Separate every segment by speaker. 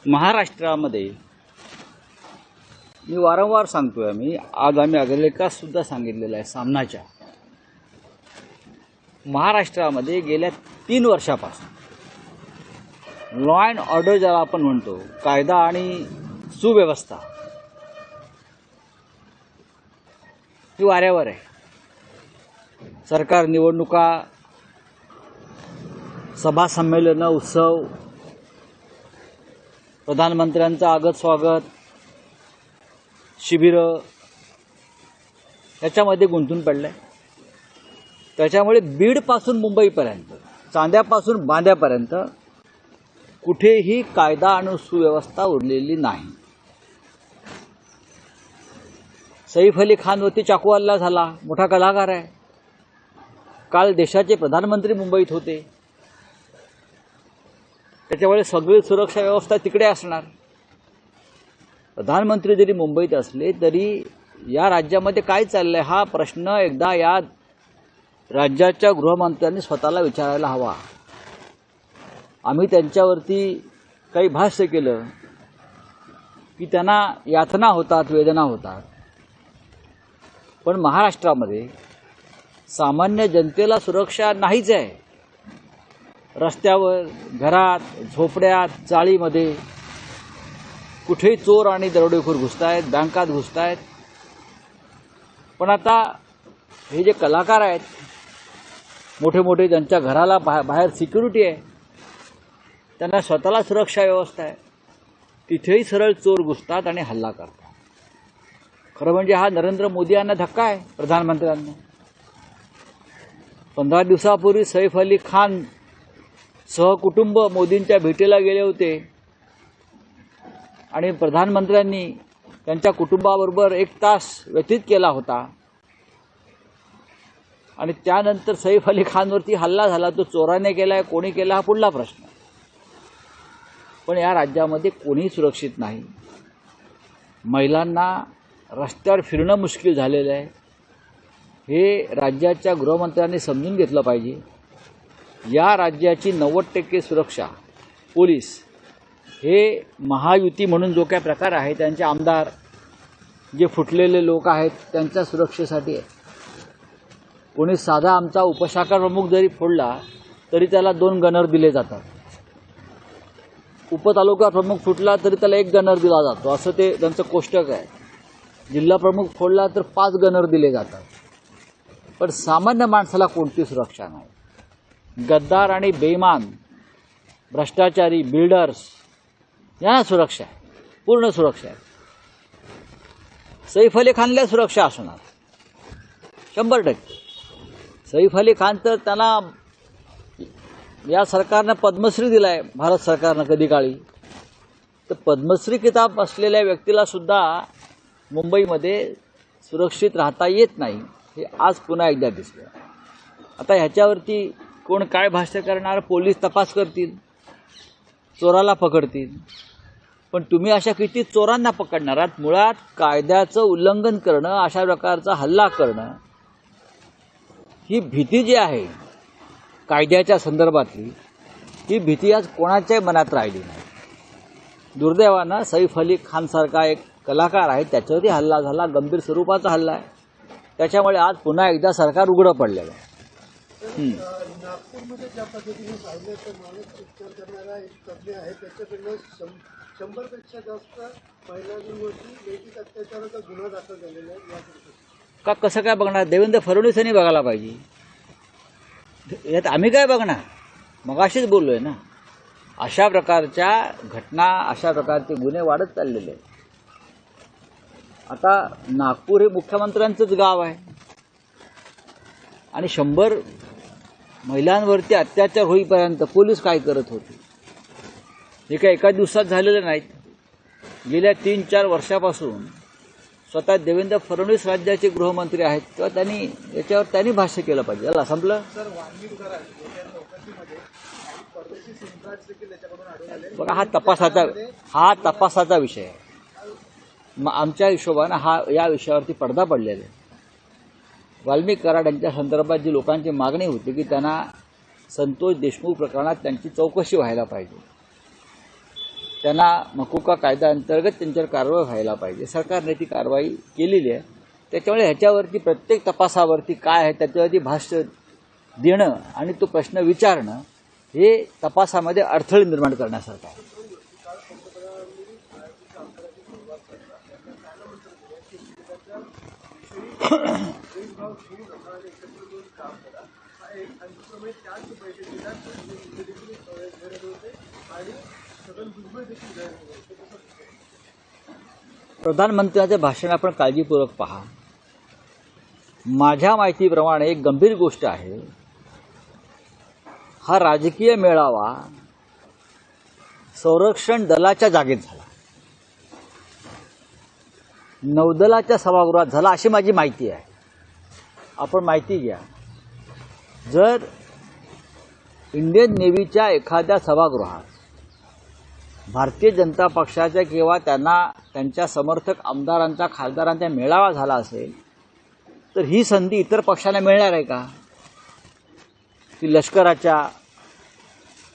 Speaker 1: महाराष्ट्रामध्ये मी वारंवार सांगतोय, आज आम्ही अग्रलेखात सुद्धा सांगितलेलं आहे, सामनाच्या महाराष्ट्रामध्ये गेल्या 3 वर्षापासून लॉ अँड ऑर्डर ज्याला आपण म्हणतो, कायदा आणि सुव्यवस्था ही वाऱ्यावर आहे. सरकार निवडणुका, सभा संमेलन, उत्सव, प्रधानमंत्र्यांचं आगत स्वागत, शिबिरं याच्यामध्ये गुंतून पडलंय. त्याच्यामुळे बीडपासून मुंबईपर्यंत, चांद्यापासून बांद्यापर्यंत कुठेही कायदा आणि सुव्यवस्था उरलेली नाही. सैफ अली खानवरती चाकू हल्ला झाला, मोठा कलाकार आहे. काल देशाचे प्रधानमंत्री मुंबईत होते, त्याच्यामुळे सगळी सुरक्षा व्यवस्था तिकडे असणार. प्रधानमंत्री जरी मुंबईत असले तरी या राज्यामध्ये काय चाललंय हा प्रश्न एकदा या राज्याच्या गृहमंत्र्यांनी स्वतःला विचारायला हवा. आम्ही त्यांच्यावरती काही भाष्य केलं की त्यांना यातना होतात, वेदना होतात, पण महाराष्ट्रामध्ये सामान्य जनतेला सुरक्षा नाहीच आहे. रस्त्यावर, घरात, झोपड्यात, चाळीमध्ये कुठेही चोर आणि दरोडेखोर घुसतायत, बँकात घुसतायत. पण आता हे जे कलाकार आहेत, मोठे मोठे, ज्यांच्या घराला बाहेर सिक्युरिटी आहे, त्यांना स्वतःला सुरक्षा व्यवस्था आहे, तिथेही सरळ चोर घुसतात आणि हल्ला करतात. खरं म्हणजे हा नरेंद्र मोदी यांना धक्का आहे. प्रधानमंत्र्यांना 15 दिवसापूर्वी सैफ अली खान सहकुटुंब मोदींच्या भेटीला गेले होते आणि प्रधानमंत्र्यांनी त्यांच्या कुटुंबाबरोबर 1 तास व्यतीत केला होता. आणि त्यानंतर सैफ अली खानवरती हल्ला झाला. तो चोराने केलाय, कोणी केला हा पुढला प्रश्न. पण या राज्यामध्ये कोणीही सुरक्षित नाही. महिलांना रस्त्यावर फिरणं मुश्किल झालेलं आहे. हे राज्याच्या गृहमंत्र्यांनी समजून घेतलं पाहिजे. या राज्याची 90% सुरक्षा पोलीस हे महायुती म्हणून जो काय प्रकार आहे, त्यांचे आमदार, जे फुटलेले लोक आहेत त्यांच्या सुरक्षेसाठी आहे. कोणी साधा आमचा उपशाखा प्रमुख जरी फोडला तरी त्याला 2 गनर दिले जातात. उपतालुका प्रमुख फुटला तरी त्याला 1 गनर दिला जातो, असं ते त्यांचं कोष्टक आहे. जिल्हा प्रमुख फोडला तर 5 गनर दिले जातात. पण सामान्य माणसाला कोणती सुरक्षा नाही. गद्दार आणि बेईमान, भ्रष्टाचारी, बिल्डर्स यांना सुरक्षा आहे, पूर्ण सुरक्षा आहे. सैफ अली खानला सुरक्षा असणार 100%. सैफ अली खान तर त्यांना या सरकारनं पद्मश्री दिलाय, भारत सरकारनं कधी काळी. तर पद्मश्री किताब असलेल्या व्यक्तीला सुद्धा मुंबईमध्ये सुरक्षित राहता येत नाही, हे आज पुन्हा एकदा दिसलं. आता ह्याच्यावरती कोण काय भाष्य करणार? पोलीस तपास करतील, चोराला पकडतील. पण तुम्ही अशा किती चोरांना पकडणार आहात? मुळात कायद्याचं उल्लंघन करणं, अशा प्रकारचा हल्ला करणं, ही भीती जी आहे कायद्याच्या संदर्भातली, ही भीती आज कोणाच्याही मनात राहिली नाही. दुर्दैवानं सैफ अली खानसारखा एक कलाकार आहे, त्याच्यावरती हल्ला झाला, गंभीर स्वरूपाचा हल्ला आहे. त्याच्यामुळे आज पुन्हा एकदा सरकार उघडं पडलेलं आहे.
Speaker 2: नागपूरमध्ये ज्या पद्धतीने पाहिलं तर मानसिक उपचार करणारा एक तज्ज्ञ आहे, त्याच्याकडनं 100पेक्षा जास्त महिलांवरती लैंगिक अत्याचाराचा गुन्हा दाखल झालेला आहे.
Speaker 1: का कसं काय बघणार? देवेंद्र फडणवीसांनी बघायला पाहिजे. यात आम्ही काय बघणार? मगाशीच बोललोय ना, अशा प्रकारच्या घटना, अशा प्रकारचे गुन्हे वाढत चाललेले आहेत. आता नागपूर हे मुख्यमंत्र्यांचंच गाव आहे आणि 100 महिलांवरती अत्याचार होईपर्यंत पोलीस काय करत होते हे काय एका दिवसात झालेलं नाहीत. गेल्या 3-4 वर्षापासून स्वतः देवेंद्र फडणवीस राज्याचे गृहमंत्री आहेत, तेव्हा याच्यावर त्यांनी भाष्य केलं पाहिजे. याला संपलं. बघा, हा तपासाचा विषय आहे. आमच्या हिशोबानं या विषयावरती पडदा पडलेला आहे. वाल्मिक कराड यांच्या संदर्भात जी लोकांची मागणी होती की त्यांना संतोष देशमुख प्रकरणात त्यांची चौकशी व्हायला पाहिजे, त्यांना मकोका कायद्याअंतर्गत त्यांच्यावर कारवाई व्हायला पाहिजे. सरकारने ती कारवाई केलेली आहे. त्याच्यामुळे ह्याच्यावरती प्रत्येक तपासावरती काय आहे त्याच्यावरती भाष्य देणं आणि तो प्रश्न विचारणं हे तपासामध्ये अडथळे निर्माण करण्यासारखं आहे. प्रधानमंत्र्यांचे भाषण आपण काळजीपूर्वक पहा. माझ्या माहितीप्रमाणे एक गंभीर गोष्ट आहे. हा राजकीय मेळावा संरक्षण दलाच्या जागेत झाला, नौदलाच्या सभागृहात झाला अशी माझी माहिती आहे. आपण माहिती घ्या. जर इंडियन नेव्हीच्या एखाद्या सभागृहात भारतीय जनता पक्षाच्या किंवा त्यांच्या समर्थक आमदारांचा खासदारांचा मेळावा झाला असेल तर ही संधी इतर पक्षांना मिळणार आहे का? की लष्कराच्या,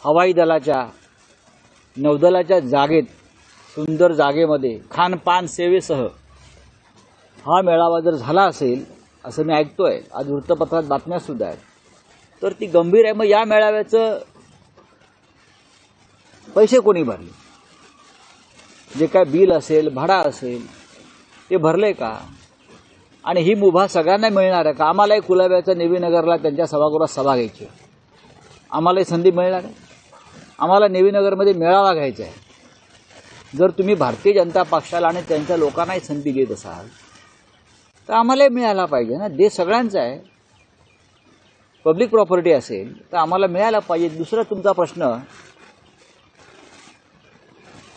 Speaker 1: हवाई दलाच्या, नौदलाच्या जागेत, सुंदर जागेमध्ये खानपान सेवेसह हा मेळावा जर झाला असेल असं मी ऐकतोय, आज वृत्तपत्रात बातम्या सुद्धा आहेत, तर ती गंभीर आहे. मग या मेळाव्याचं पैसे कोणी भरले? जे काय बिल असेल, भाडा असेल ते भरले का? आणि ही मुभा सगळ्यांना मिळणार आहे का? आम्हालाही कुलाब्याच्या नेव्हीनगरला त्यांच्या सभागृहात सभा घ्यायची, आम्हालाही संधी मिळणार आहे. आम्हाला नेव्हीनगरमध्ये मेळावा घ्यायचा आहे. जर तुम्ही भारतीय जनता पक्षाला आणि त्यांच्या लोकांनाही संधी देत असाल तर आम्हालाही मिळायला पाहिजे ना. देश सगळ्यांचा आहे. पब्लिक प्रॉपर्टी असेल तर आम्हाला मिळायला पाहिजे. दुसरा तुमचा प्रश्न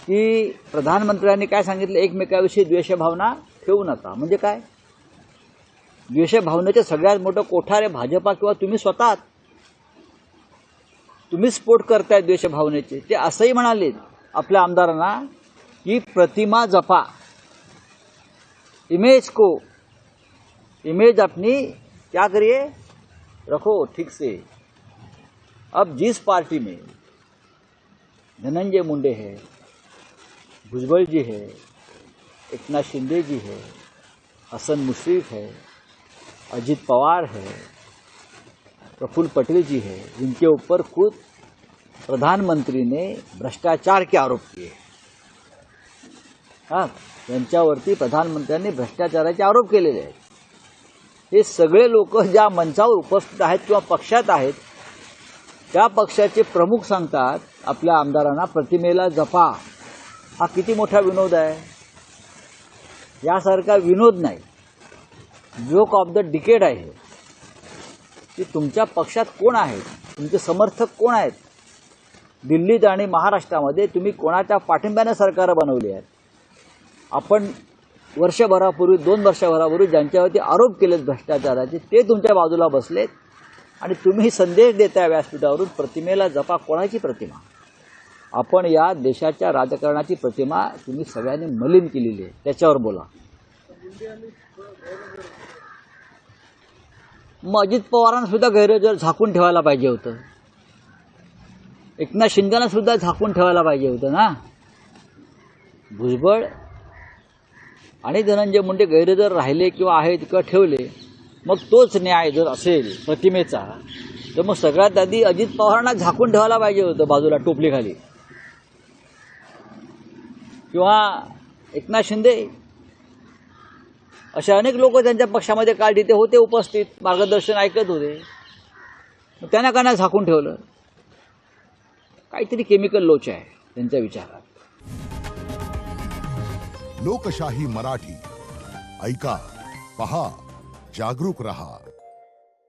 Speaker 1: की प्रधानमंत्र्यांनी काय सांगितलं, एकमेकाविषयी द्वेषभावना ठेवू नका. म्हणजे काय? द्वेषभावनेचे सगळ्यात मोठं कोठार आहे भाजपा किंवा तुम्ही स्वतः. तुम्ही स्फोट करताय द्वेषभावनेचे. ते असंही म्हणाले आपल्या आमदारांना की प्रतिमा जपा, इमेज अपनी क्या करिए रखो ठीक से. अब जिस पार्टी में धनंजय मुंडे है, भुजबल जी है, एकनाथ शिंदे जी है, हसन मुश्रीफ है, अजित पवार है, प्रफुल्ल पटेल जी है, इनके ऊपर खुद प्रधानमंत्री ने भ्रष्टाचार के आरोप किए. हाँ, त्यांच्यावरती प्रधानमंत्र्यांनी भ्रष्टाचाराचे आरोप केलेले आहेत. हे सगळे लोक ज्या मंचावर उपस्थित आहेत किंवा पक्षात आहेत त्या पक्षाचे प्रमुख सांगतात आपल्या आमदारांना प्रतिमेला जपा. हा किती मोठा विनोद आहे. यासारखा विनोद नाही, जोक ऑफ द डिकेड आहे. की तुमच्या पक्षात कोण आहेत, तुमचे समर्थक कोण आहेत, दिल्लीत आणि महाराष्ट्रामध्ये तुम्ही कोणाच्या पाठिंब्याने सरकार बनवली आहेत. आपण वर्षभरापूर्वी, 2 वर्षभरापूर्वी ज्यांच्यावरती आरोप केलेत भ्रष्टाचाराचे ते तुमच्या बाजूला बसलेत आणि तुम्ही संदेश देताय व्यासपीठावरून प्रतिमेला जपा. कोणाची प्रतिमा? आपण या देशाच्या राजकारणाची प्रतिमा तुम्ही सगळ्यांनी मलिन केलेली आहे. त्याच्यावर बोला. मग अजित पवारांना सुद्धा गैरहजर झाकून ठेवायला पाहिजे होतं. एकनाथ शिंदेना सुद्धा झाकून ठेवायला पाहिजे होतं ना. भुजबळ आणि धनंजय मुंडे गैरहजर राहिले किंवा आहेत किंवा ठेवले, मग तोच न्याय जर असेल प्रतिमेचा तर मग सगळ्यात आधी अजित पवारांना झाकून ठेवायला पाहिजे होतं बाजूला टोपलीखाली. किंवा एकनाथ शिंदे असे अनेक लोक त्यांच्या पक्षामध्ये काल तिथे होते उपस्थित, मार्गदर्शन ऐकत होते. त्यांना का नाही झाकून ठेवलं? काहीतरी केमिकल लोच आहे त्यांच्या विचारात.
Speaker 3: लोकशाही मराठी ऐका, पहा, जागरूक रहा.